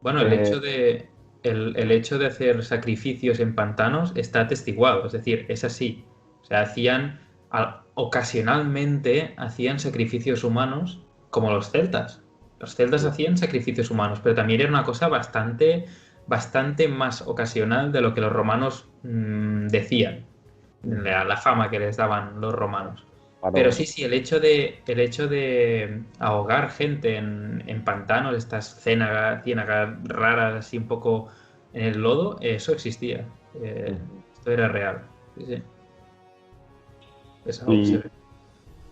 Bueno, Eh, el hecho de hacer sacrificios en pantanos está atestiguado, es decir, es así. O sea, ocasionalmente hacían sacrificios humanos como los celtas. Los celtas sí, hacían sacrificios humanos, pero también era una cosa bastante más ocasional de lo que los romanos decían, la fama que les daban los romanos. Pero sí, faraones. sí, el hecho de ahogar gente en pantanos, estas ciénagas raras, así un poco en el lodo, eso existía. Eh, Esto era real. Sí, sí. Es algo que se Y, ve.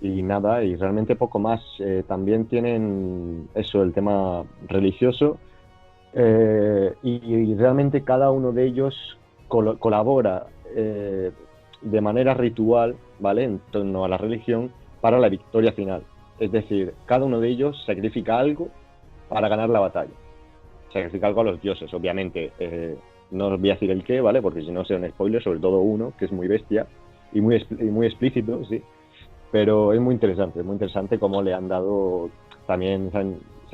y nada, y realmente poco más. También tienen eso, el tema religioso, y realmente cada uno de ellos colabora de manera ritual, ¿vale? En torno a la religión para la victoria final. Es decir, cada uno de ellos sacrifica algo para ganar la batalla. Sacrifica algo a los dioses, obviamente. No os voy a decir el qué, ¿vale? Porque si no será un spoiler, sobre todo uno, que es muy bestia y muy explícito, sí. Pero es muy interesante cómo le han dado, también se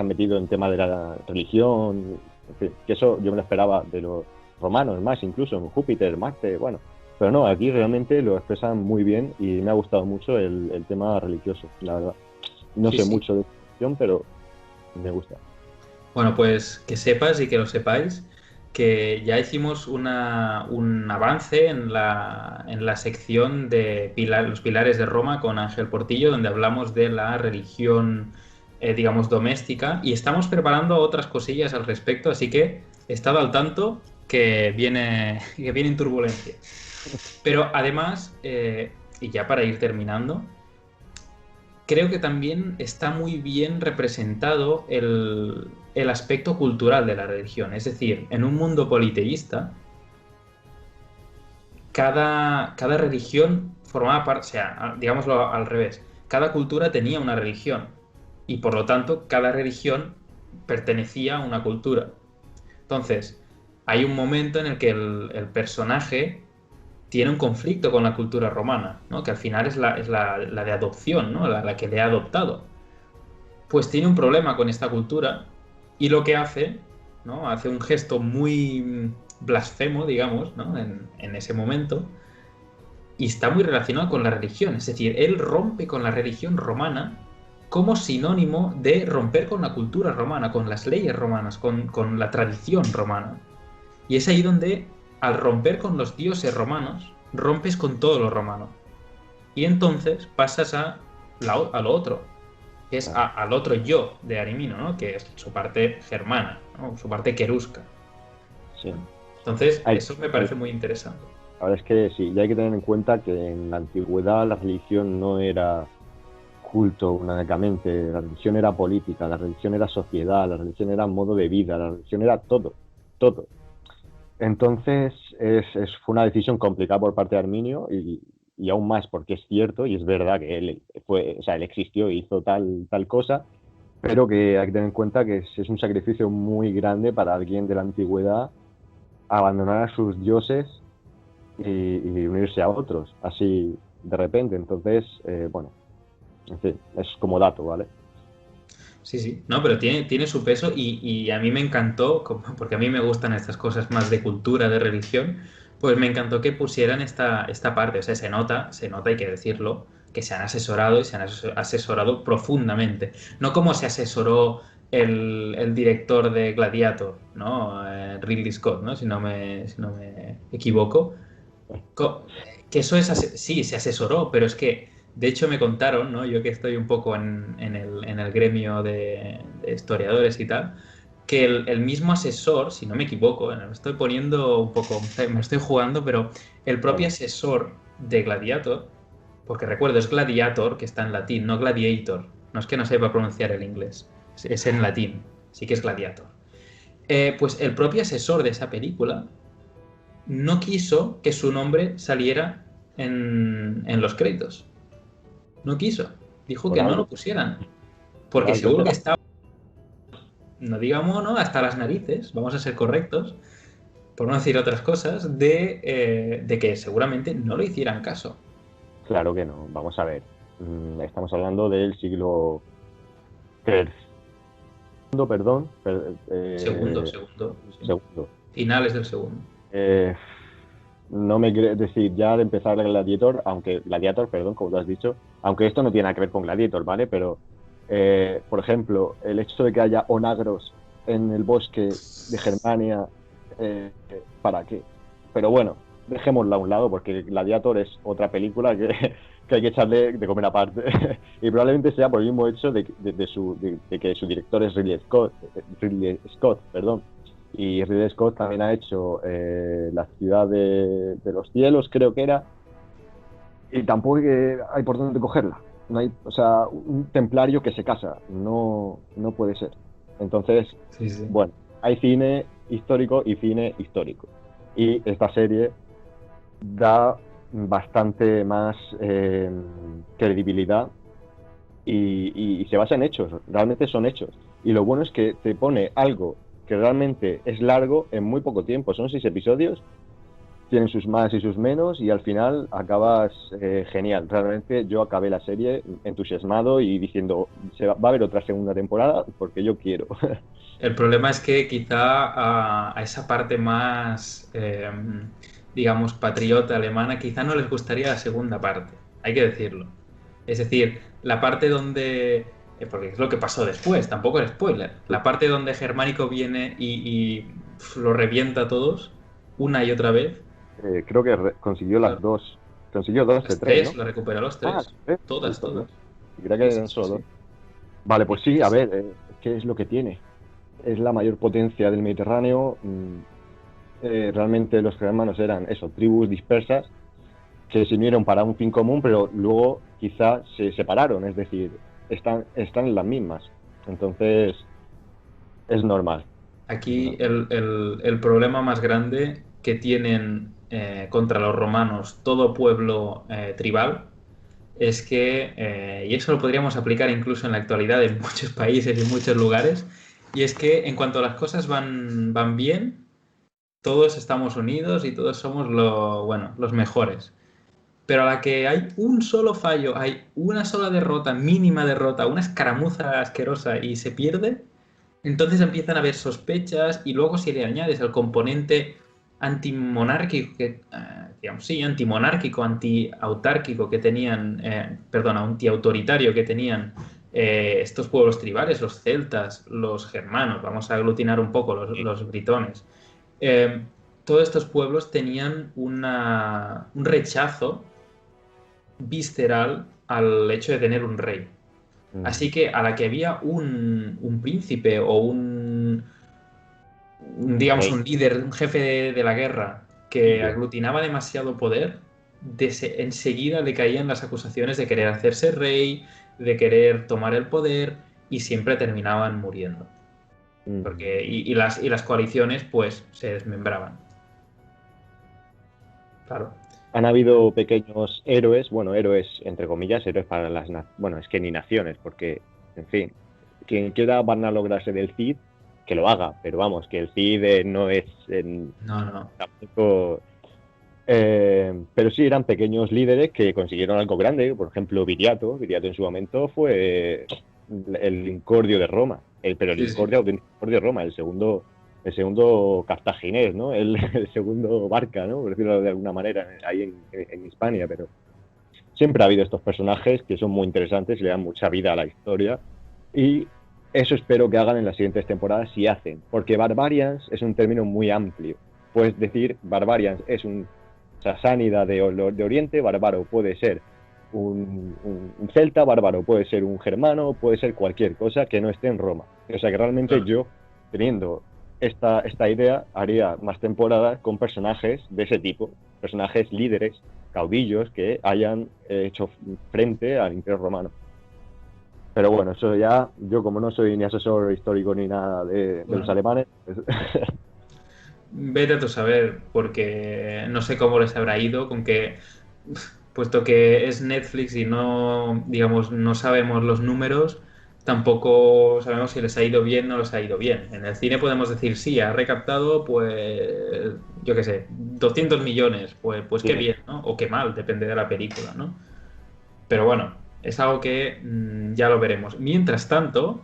han metido en tema de la religión, en fin, que eso yo me lo esperaba de los romanos, más incluso en Júpiter, Marte, bueno, pero no, aquí realmente lo expresan muy bien y me ha gustado mucho el tema religioso, la verdad. No Sí, sé sí. mucho de religión, pero me gusta. Bueno, pues que sepas y que lo sepáis que ya hicimos un avance en la sección de los pilares de Roma con Ángel Portillo, donde hablamos de la religión, digamos, doméstica, y estamos preparando otras cosillas al respecto, así que estad al tanto que vienen turbulencias. Pero además, y ya para ir terminando, creo que también está muy bien representado el aspecto cultural de la religión. Es decir, en un mundo politeísta, cada religión formaba parte, o sea, digámoslo al revés, cada cultura tenía una religión y por lo tanto cada religión pertenecía a una cultura. Entonces, hay un momento en el que el personaje tiene un conflicto con la cultura romana, ¿no? Que al final es la de adopción, ¿no? La que le ha adoptado. Pues tiene un problema con esta cultura y lo que hace, ¿no? Hace un gesto muy blasfemo, digamos, ¿no? En ese momento, y está muy relacionado con la religión. Es decir, él rompe con la religión romana como sinónimo de romper con la cultura romana, con las leyes romanas, con la tradición romana. Y es ahí donde, al romper con los dioses romanos, rompes con todo lo romano. Y entonces pasas a lo otro, que es al otro yo de Arimino, ¿no? Que es su parte germana, ¿no? Su parte querusca. Sí. Entonces, eso me parece muy interesante. Ahora es que sí, ya hay que tener en cuenta que en la antigüedad la religión no era culto únicamente, la religión era política, la religión era sociedad, la religión era modo de vida, la religión era todo, todo. Entonces fue una decisión complicada por parte de Arminio y aún más porque es cierto y es verdad que él fue, o sea, él existió e hizo tal cosa, pero que hay que tener en cuenta que es un sacrificio muy grande para alguien de la antigüedad abandonar a sus dioses y unirse a otros, así de repente. Entonces, bueno, en fin, es como dato, ¿vale? Sí, sí. No, pero tiene su peso y a mí me encantó, porque a mí me gustan estas cosas más de cultura, de religión, pues me encantó que pusieran esta parte. O sea, se nota, hay que decirlo, que se han asesorado y se han asesorado profundamente. No como se asesoró el director de Gladiator, ¿no? Ridley Scott, ¿no? Si no me equivoco. Que eso es, sí, se asesoró, pero es que, de hecho, me contaron, ¿no? Yo que estoy un poco en el gremio de historiadores y tal, que el mismo asesor, si no me equivoco, me estoy poniendo un poco, me estoy jugando, pero el propio Bueno, asesor de Gladiator, porque recuerdo, es Gladiator, que está en latín, no Gladiator, no es que no sepa pronunciar el inglés, es en latín, sí que es Gladiator. Pues el propio asesor de esa película no quiso que su nombre saliera en los créditos. No quiso. Dijo por que no lo algo, pusieran. por Porque algo seguro que será. estaba, no digamos, ¿no? Hasta las narices, vamos a ser correctos, por no decir otras cosas, de que seguramente no le hicieran caso. Claro que no, vamos a ver. Estamos hablando del siglo tercero, perdón, Segundo, sí. segundo. Finales del segundo. Eh, no me quiere decir ya de empezar Gladiator, perdón, como tú has dicho, aunque esto no tiene nada que ver con Gladiator, ¿vale? Pero, por ejemplo, el hecho de que haya onagros en el bosque de Germania, ¿para qué? Pero bueno, dejémosla a un lado porque Gladiator es otra película que, que hay que echarle de comer aparte. Y probablemente sea por el mismo hecho de que su director es Ridley Scott, perdón. Y Ridley Scott también ha hecho La ciudad de los cielos, creo que era, y tampoco hay por dónde cogerla. No hay, o sea, un templario que se casa, no puede ser. Entonces, Sí, sí. bueno, hay cine histórico y cine histórico. Y esta serie da bastante más credibilidad y se basa en hechos, realmente son hechos. Y lo bueno es que te pone algo que realmente es largo en muy poco tiempo, son 6 episodios, tienen sus más y sus menos y al final acabas genial. Realmente yo acabé la serie entusiasmado y diciendo, va a haber otra segunda temporada porque yo quiero. El problema es que quizá a esa parte más, digamos, patriota alemana, quizá no les gustaría la segunda parte, hay que decirlo. Es decir, la parte donde porque es lo que pasó después, tampoco es spoiler. La parte donde Germánico viene y lo revienta a todos, una y otra vez. Creo que consiguió las Claro. dos. Consiguió dos de Las tres, tres, ¿no? lo recupera los Ah, tres. tres. Todas, Justo, ¿no? todas. Y creo Sí, que sí, eran sí, solo sí. dos. Vale, pues sí, a Es- ver, es que es lo que tiene. Es la mayor potencia del Mediterráneo. Realmente los germanos eran eso, tribus dispersas que se unieron para un fin común, pero luego quizá se separaron, es decir, están en las mismas. Entonces, es normal. Aquí el problema más grande que tienen contra los romanos todo pueblo tribal es que, y eso lo podríamos aplicar incluso en la actualidad en muchos países y en muchos lugares, y es que en cuanto las cosas van bien, todos estamos unidos y todos somos bueno, los mejores. Pero a la que hay un solo fallo, hay una sola derrota, mínima derrota, una escaramuza asquerosa y se pierde, entonces empiezan a haber sospechas y luego si le añades el componente antimonárquico, digamos, sí, antimonárquico, antiautárquico que tenían, perdón, antiautoritario que tenían estos pueblos tribales, los celtas, los germanos, vamos a aglutinar un poco los britones. Eh, Todos estos pueblos tenían un rechazo visceral al hecho de tener un rey. Mm, Así que a la que había un príncipe o digamos, rey. un líder, un jefe de la guerra que aglutinaba demasiado poder, enseguida le caían las acusaciones de querer hacerse rey, de querer tomar el poder y siempre terminaban muriendo. Mm. Y las coaliciones pues se desmembraban. Claro. Han habido pequeños héroes, bueno, héroes entre comillas, héroes para bueno, es que ni naciones, porque, en fin, quien quiera van a lograrse del Cid, que lo haga, pero vamos, que el Cid no es No, no. tampoco. Pero sí eran pequeños líderes que consiguieron algo grande, por ejemplo, Viriato. Viriato en su momento fue el Incordio de Roma, pero el Sí, sí. Incordio de Roma, el segundo cartaginés, ¿no? El segundo Barca, ¿no? Por decirlo de alguna manera, ahí en Hispania, pero siempre ha habido estos personajes que son muy interesantes y le dan mucha vida a la historia. Y eso espero que hagan en las siguientes temporadas si hacen, porque Barbarians es un término muy amplio. Puedes decir, Barbarians es un sasánida de Oriente, bárbaro puede ser un celta, bárbaro puede ser un germano, puede ser cualquier cosa que no esté en Roma. O sea que realmente Claro. yo, teniendo esta idea, haría más temporadas con personajes de ese tipo, personajes líderes, caudillos que hayan hecho frente al Imperio Romano. Pero bueno, eso ya, yo como no soy ni asesor histórico ni nada de los Bueno, alemanes, pues, vete a tu saber, porque no sé cómo les habrá ido con que, puesto que es Netflix y no, digamos, no sabemos los números, tampoco sabemos si les ha ido bien o no les ha ido bien. En el cine podemos decir, sí, ha recaptado, pues, yo qué sé, 200 millones, pues qué sí. bien, ¿no? O qué mal, depende de la película, ¿no? Pero bueno, es algo que ya lo veremos. Mientras tanto,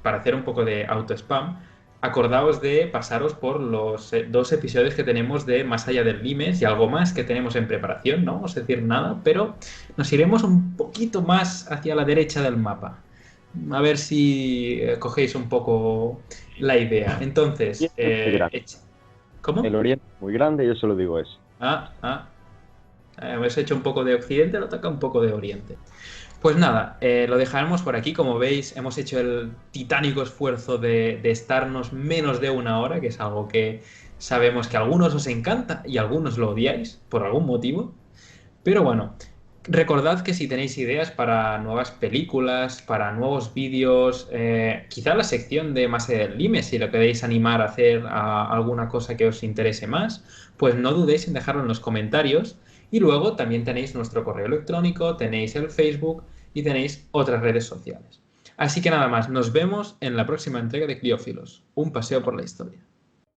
para hacer un poco de auto-spam, acordaos de pasaros por los dos episodios que tenemos de Más allá del Limes y algo más que tenemos en preparación, no vamos a decir nada, pero nos iremos un poquito más hacia la derecha del mapa. A ver si cogéis un poco la idea. Y Entonces, es muy grande. El ¿cómo? Oriente es muy grande, yo solo digo eso. Ah, ah. Hemos hecho un poco de Occidente, lo toca un poco de Oriente. Pues nada, lo dejaremos por aquí. Como veis, hemos hecho el titánico esfuerzo de estarnos menos de una hora, que es algo que sabemos que a algunos os encanta y a algunos lo odiáis por algún motivo. Pero bueno, recordad que si tenéis ideas para nuevas películas, para nuevos vídeos, quizá la sección de Más allá del Lime, si lo queréis animar a hacer alguna cosa que os interese más, pues no dudéis en dejarlo en los comentarios. Y luego también tenéis nuestro correo electrónico, tenéis el Facebook y tenéis otras redes sociales. Así que nada más, nos vemos en la próxima entrega de Cliófilos, un paseo por la historia.